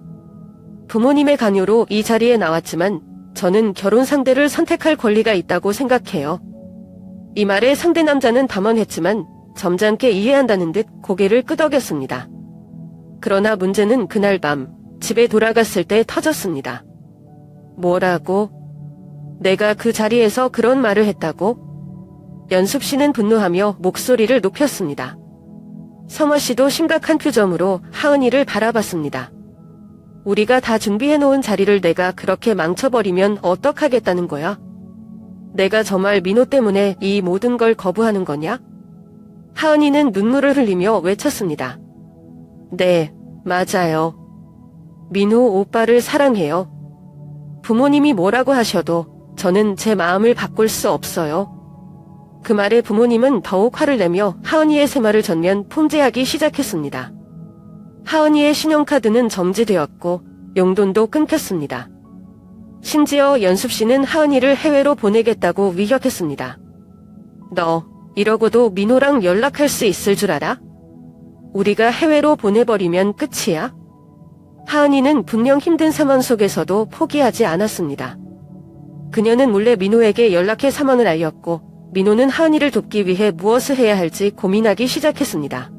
부모님의 강요로 이 자리에 나왔지만 저는 결혼 상대를 선택할 권리가 있다고 생각해요. 이 말에 상대 남자는 담원했지만 점잖게 이해한다는 듯 고개를 끄덕였습니다. 그러나 문제는 그날 밤 집에 돌아갔을 때 터졌습니다. 뭐라고? 내가 그 자리에서 그런 말을 했다고? 연숙 씨는 분노하며 목소리를 높였습니다. 성화 씨도 심각한 표정으로 하은이를 바라봤습니다. 우리가 다 준비해놓은 자리를 내가 그렇게 망쳐버리면 어떡하겠다는 거야? 내가 정말 민호 때문에 이 모든 걸 거부하는 거냐? 하은이는 눈물을 흘리며 외쳤습니다. 네, 맞아요. 민호 오빠를 사랑해요. 부모님이 뭐라고 하셔도 저는 제 마음을 바꿀 수 없어요. 그 말에 부모님은 더욱 화를 내며 하은이의 생활을 전면 통제하기 시작했습니다. 하은이의 신용카드는 점지되었고 용돈도 끊겼습니다. 심지어 연숙 씨는 하은이를 해외로 보내겠다고 위협했습니다. 너 이러고도 민호랑 연락할 수 있을 줄 알아? 우리가 해외로 보내버리면 끝이야? 하은이는 분명 힘든 상황 속에서도 포기하지 않았습니다. 그녀는 몰래 민호에게 연락해 상황을 알렸고 민호는 하은이를 돕기 위해 무엇을 해야 할지 고민하기 시작했습니다.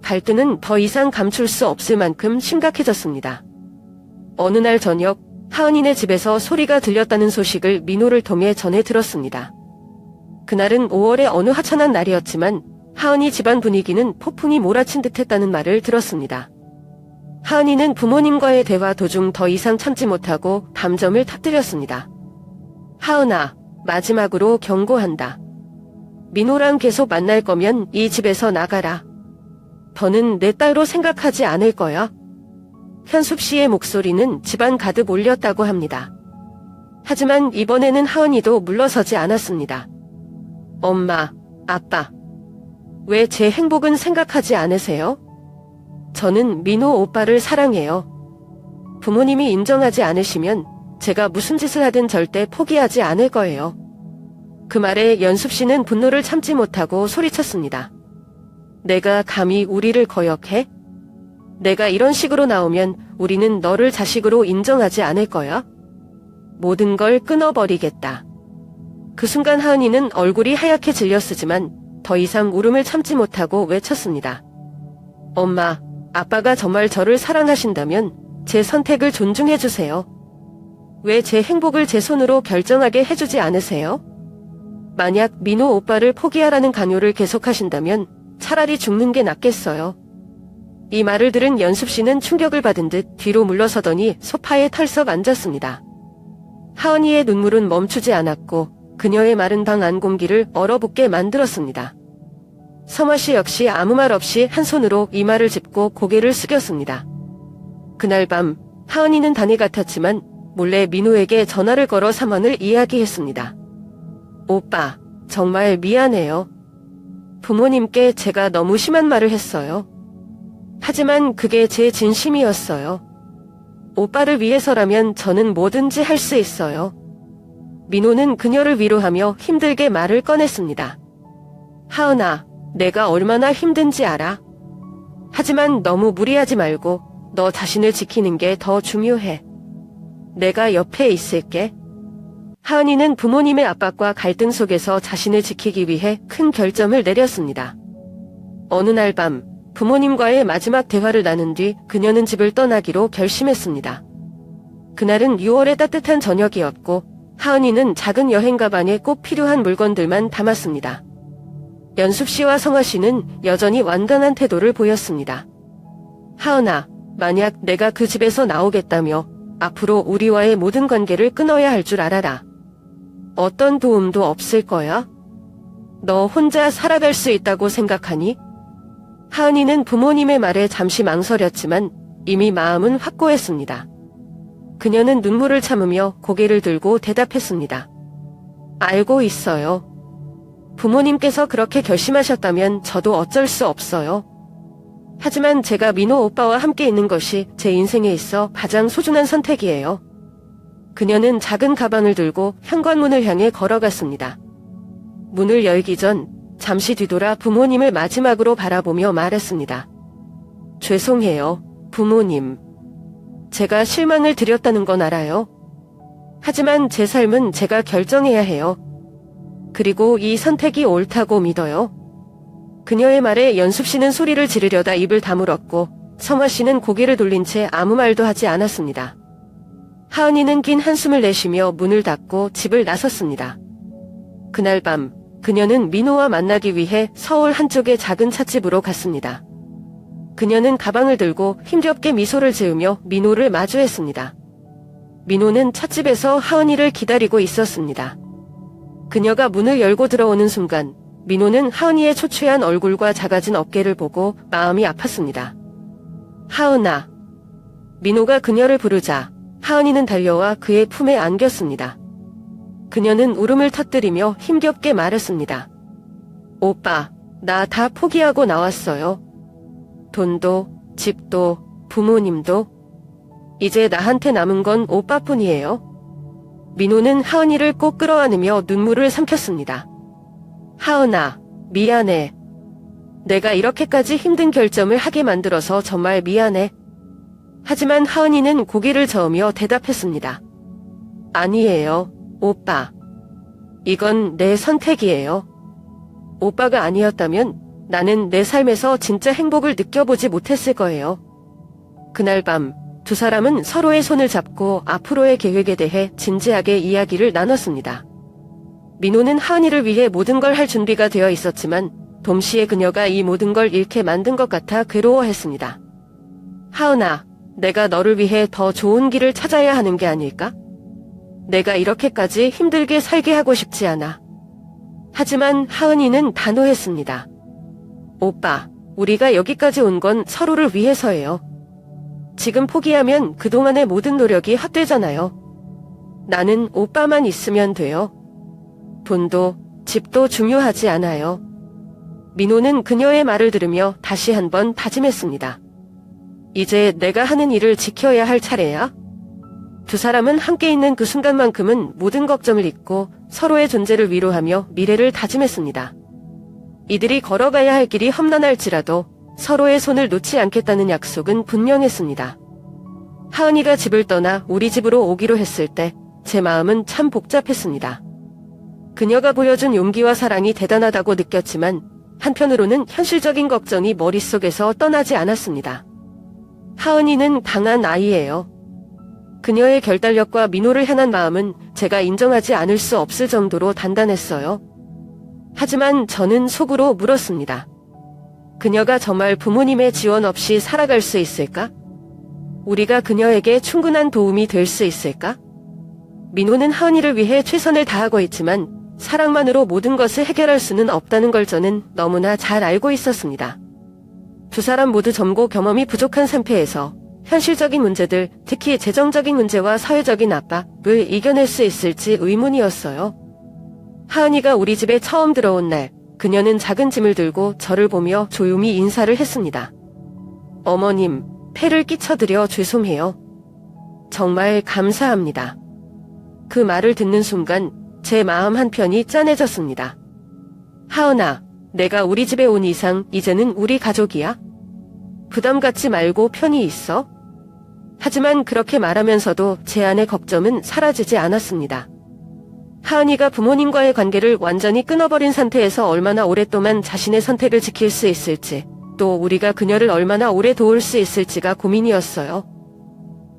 갈등은 더 이상 감출 수 없을 만큼 심각해졌습니다. 어느 날 저녁 하은이네 집에서 소리가 들렸다는 소식을 민호를 통해 전해 들었습니다. 그날은 5월의 어느 화창한 날이었지만 하은이 집안 분위기는 폭풍이 몰아친 듯했다는 말을 들었습니다. 하은이는 부모님과의 대화 도중 더 이상 참지 못하고 감정을 터뜨렸습니다. 하은아, 마지막으로 경고한다. 민호랑 계속 만날 거면 이 집에서 나가라. 더는 내 딸로 생각하지 않을 거야. 현숙 씨의 목소리는 집안 가득 울렸다고 합니다. 하지만 이번에는 하은이도 물러서지 않았습니다. 엄마, 아빠, 왜 제 행복은 생각하지 않으세요? 저는 민호 오빠를 사랑해요. 부모님이 인정하지 않으시면 제가 무슨 짓을 하든 절대 포기하지 않을 거예요. 그 말에 연숙 씨는 분노를 참지 못하고 소리쳤습니다. 내가 감히 우리를 거역해? 내가 이런 식으로 나오면 우리는 너를 자식으로 인정하지 않을 거야? 모든 걸 끊어버리겠다. 그 순간 하은이는 얼굴이 하얗게 질렸으지만 더 이상 울음을 참지 못하고 외쳤습니다. 엄마, 아빠가 정말 저를 사랑하신다면 제 선택을 존중해주세요. 왜 제 행복을 제 손으로 결정하게 해주지 않으세요? 만약 민호 오빠를 포기하라는 강요를 계속하신다면 차라리 죽는 게 낫겠어요. 이 말을 들은 연숙 씨는 충격을 받은 듯 뒤로 물러서더니 소파에 털썩 앉았습니다. 하은이의 눈물은 멈추지 않았고 그녀의 마른 방 안 공기를 얼어붙게 만들었습니다. 성화 씨 역시 아무 말 없이 한 손으로 이마를 짚고 고개를 숙였습니다. 그날 밤 하은이는 단에 같았지만 몰래 민호에게 전화를 걸어 상황을 이야기했습니다. 오빠, 정말 미안해요. 부모님께 제가 너무 심한 말을 했어요. 하지만 그게 제 진심이었어요. 오빠를 위해서라면 저는 뭐든지 할 수 있어요. 민호는 그녀를 위로하며 힘들게 말을 꺼냈습니다. 하은아, 내가 얼마나 힘든지 알아. 하지만 너무 무리하지 말고 너 자신을 지키는 게 더 중요해. 내가 옆에 있을게. 하은이는 부모님의 압박과 갈등 속에서 자신을 지키기 위해 큰 결정을 내렸습니다. 어느 날 밤 부모님과의 마지막 대화를 나눈 뒤 그녀는 집을 떠나기로 결심했습니다. 그날은 6월의 따뜻한 저녁이었고 하은이는 작은 여행 가방에 꼭 필요한 물건들만 담았습니다. 연숙 씨와 성화 씨는 여전히 완강한 태도를 보였습니다. 하은아, 만약 내가 그 집에서 나오겠다며 앞으로 우리와의 모든 관계를 끊어야 할 줄 알아라. 어떤 도움도 없을 거야. 너 혼자 살아갈 수 있다고 생각하니? 하은이는 부모님의 말에 잠시 망설였지만 이미 마음은 확고했습니다. 그녀는 눈물을 참으며 고개를 들고 대답했습니다. 알고 있어요. 부모님께서 그렇게 결심하셨다면 저도 어쩔 수 없어요. 하지만 제가 민호 오빠와 함께 있는 것이 제 인생에 있어 가장 소중한 선택이에요. 그녀는 작은 가방을 들고 현관문을 향해 걸어갔습니다. 문을 열기 전 잠시 뒤돌아 부모님을 마지막으로 바라보며 말했습니다. 죄송해요, 부모님. 제가 실망을 드렸다는 건 알아요. 하지만 제 삶은 제가 결정해야 해요. 그리고 이 선택이 옳다고 믿어요. 그녀의 말에 연숙 씨는 소리를 지르려다 입을 다물었고 성화 씨는 고개를 돌린 채 아무 말도 하지 않았습니다. 하은이는 긴 한숨을 내쉬며 문을 닫고 집을 나섰습니다. 그날 밤 그녀는 민호와 만나기 위해 서울 한쪽의 작은 찻집으로 갔습니다. 그녀는 가방을 들고 힘겹게 미소를 지으며 민호를 마주했습니다. 민호는 찻집에서 하은이를 기다리고 있었습니다. 그녀가 문을 열고 들어오는 순간 민호는 하은이의 초췌한 얼굴과 작아진 어깨를 보고 마음이 아팠습니다. 하은아. 민호가 그녀를 부르자 하은이는 달려와 그의 품에 안겼습니다. 그녀는 울음을 터뜨리며 힘겹게 말했습니다. 오빠, 나 다 포기하고 나왔어요. 돈도, 집도, 부모님도. 이제 나한테 남은 건 오빠뿐이에요. 민호는 하은이를 꼭 끌어안으며 눈물을 삼켰습니다. 하은아, 미안해. 내가 이렇게까지 힘든 결정을 하게 만들어서 정말 미안해. 하지만 하은이는 고개를 저으며 대답했습니다. 아니에요, 오빠. 이건 내 선택이에요. 오빠가 아니었다면 나는 내 삶에서 진짜 행복을 느껴보지 못했을 거예요. 그날 밤 두 사람은 서로의 손을 잡고 앞으로의 계획에 대해 진지하게 이야기를 나눴습니다. 민호는 하은이를 위해 모든 걸 할 준비가 되어 있었지만 동시에 그녀가 이 모든 걸 잃게 만든 것 같아 괴로워했습니다. 하은아, 내가 너를 위해 더 좋은 길을 찾아야 하는 게 아닐까? 내가 이렇게까지 힘들게 살게 하고 싶지 않아. 하지만 하은이는 단호했습니다. 오빠, 우리가 여기까지 온 건 서로를 위해서예요. 지금 포기하면 그동안의 모든 노력이 헛되잖아요. 나는 오빠만 있으면 돼요. 돈도 집도 중요하지 않아요. 민호는 그녀의 말을 들으며 다시 한번 다짐했습니다. 이제 내가 하는 일을 지켜야 할 차례야. 두 사람은 함께 있는 그 순간만큼은 모든 걱정을 잊고 서로의 존재를 위로하며 미래를 다짐했습니다. 이들이 걸어가야 할 길이 험난할지라도 서로의 손을 놓지 않겠다는 약속은 분명했습니다. 하은이가 집을 떠나 우리 집으로 오기로 했을 때 제 마음은 참 복잡했습니다. 그녀가 보여준 용기와 사랑이 대단하다고 느꼈지만 한편으로는 현실적인 걱정이 머릿속에서 떠나지 않았습니다. 하은이는 강한 아이예요. 그녀의 결단력과 민호를 향한 마음은 제가 인정하지 않을 수 없을 정도로 단단했어요. 하지만 저는 속으로 물었습니다. 그녀가 정말 부모님의 지원 없이 살아갈 수 있을까? 우리가 그녀에게 충분한 도움이 될 수 있을까? 민호는 하은이를 위해 최선을 다하고 있지만 사랑만으로 모든 것을 해결할 수는 없다는 걸 저는 너무나 잘 알고 있었습니다. 두 사람 모두 젊고 경험이 부족한 상태에서 현실적인 문제들, 특히 재정적인 문제와 사회적인 압박을 이겨낼 수 있을지 의문이었어요. 하은이가 우리 집에 처음 들어온 날, 그녀는 작은 짐을 들고 저를 보며 조용히 인사를 했습니다. 어머님, 폐를 끼쳐드려 죄송해요. 정말 감사합니다. 그 말을 듣는 순간 제 마음 한편이 짠해졌습니다. 하은아, 내가 우리 집에 온 이상 이제는 우리 가족이야. 부담 갖지 말고 편히 있어. 하지만 그렇게 말하면서도 제 안의 걱정은 사라지지 않았습니다. 하은이가 부모님과의 관계를 완전히 끊어버린 상태에서 얼마나 오랫동안 자신의 선택을 지킬 수 있을지, 또 우리가 그녀를 얼마나 오래 도울 수 있을지가 고민이었어요.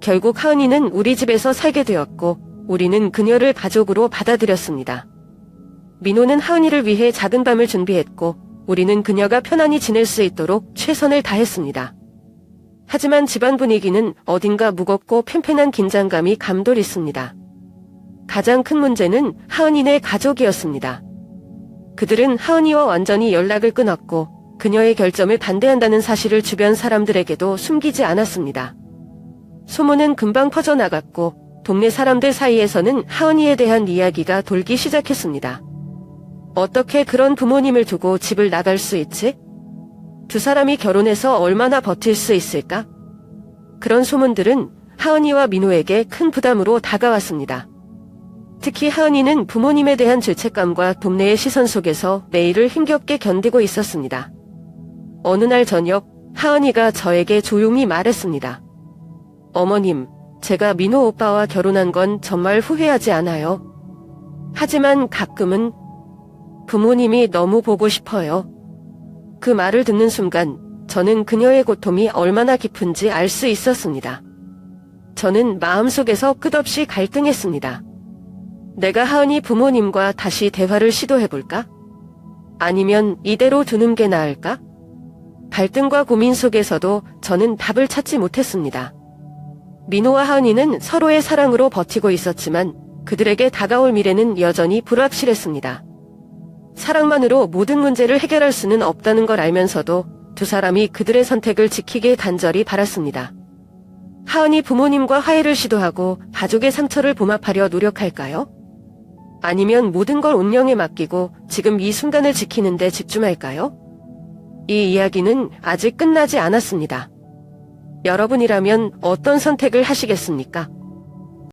결국 하은이는 우리 집에서 살게 되었고 우리는 그녀를 가족으로 받아들였습니다. 민호는 하은이를 위해 작은 밤을 준비했고 우리는 그녀가 편안히 지낼 수 있도록 최선을 다했습니다. 하지만 집안 분위기는 어딘가 무겁고 팽팽한 긴장감이 감돌있습니다. 가장 큰 문제는 하은이네 가족이었습니다. 그들은 하은이와 완전히 연락을 끊었고 그녀의 결정을 반대한다는 사실을 주변 사람들에게도 숨기지 않았습니다. 소문은 금방 퍼져나갔고 동네 사람들 사이에서는 하은이에 대한 이야기가 돌기 시작했습니다. 어떻게 그런 부모님을 두고 집을 나갈 수 있지? 두 사람이 결혼해서 얼마나 버틸 수 있을까? 그런 소문들은 하은이와 민호에게 큰 부담으로 다가왔습니다. 특히 하은이는 부모님에 대한 죄책감과 동네의 시선 속에서 매일을 힘겹게 견디고 있었습니다. 어느 날 저녁, 하은이가 저에게 조용히 말했습니다. 어머님, 제가 민호 오빠와 결혼한 건 정말 후회하지 않아요. 하지만 가끔은 부모님이 너무 보고 싶어요. 그 말을 듣는 순간 저는 그녀의 고통이 얼마나 깊은지 알 수 있었습니다. 저는 마음속에서 끝없이 갈등했습니다. 내가 하은이 부모님과 다시 대화를 시도해볼까? 아니면 이대로 두는 게 나을까? 갈등과 고민 속에서도 저는 답을 찾지 못했습니다. 민호와 하은이는 서로의 사랑으로 버티고 있었지만 그들에게 다가올 미래는 여전히 불확실했습니다. 사랑만으로 모든 문제를 해결할 수는 없다는 걸 알면서도 두 사람이 그들의 선택을 지키길 간절히 바랐습니다. 하은이 부모님과 화해를 시도하고 가족의 상처를 봉합하려 노력할까요? 아니면 모든 걸 운명에 맡기고 지금 이 순간을 지키는 데 집중할까요? 이 이야기는 아직 끝나지 않았습니다. 여러분이라면 어떤 선택을 하시겠습니까?